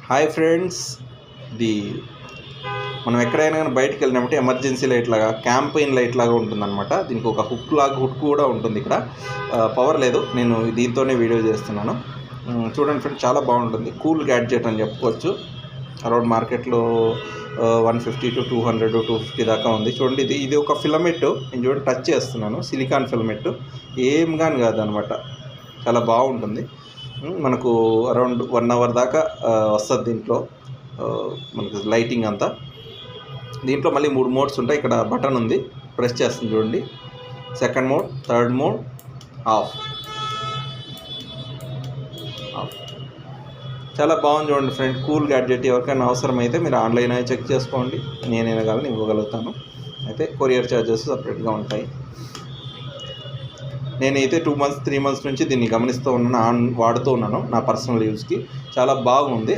Hi friends, ఇది మనం ఎక్కడైనా కానీ బయటికి వెళ్ళినప్పుడు ఎమర్జెన్సీ లైట్ లాగా క్యాంపెయిన్ లైట్ లాగా ఉంటుందన్నమాట. దీనికి ఒక హుక్ కూడా ఉంటుంది. ఇక్కడ పవర్ లేదు, నేను దీంతోనే వీడియో చేస్తున్నాను. చూడండి ఫ్రెండ్స్, చాలా బాగుంటుంది. కూల్ గ్యాడ్జెట్ అని చెప్పుకోవచ్చు. అరౌండ్ మార్కెట్లో 150 to 200 250 దాకా ఉంది. చూడండి, ఇది ఒక ఫిలమెంట్. నేను చూడండి టచ్ చేస్తున్నాను. సిలికాన్ ఫిలమెంట్, ఏం కానీ కాదనమాట. చాలా బాగుంటుంది. మనకు అరౌండ్ 1 hour దాకా వస్తుంది దీంట్లో మనకు లైటింగ్ అంతా. దీంట్లో మళ్ళీ 3 మోడ్స్ ఉంటాయి. ఇక్కడ బటన్ ఉంది, ప్రెస్ చేస్తుంది చూడండి. Second mode, third mode, of. చాలా బాగుంది చూడండి ఫ్రెండ్. Cool gadget. ఎవరికైనా అవసరమైతే మీరు ఆన్లైన్ అయి చెక్ చేసుకోండి. నేనైనా కానీ ఇవ్వగలుగుతాను. అయితే కొరియర్ ఛార్జెస్ సపరేట్గా ఉంటాయి. నేనైతే 2 months 3 months నుంచి దీన్ని గమనిస్తూ ఉన్నాను, వాడుతూ ఉన్నాను నా పర్సనల్ యూజ్కి. చాలా బాగుంది.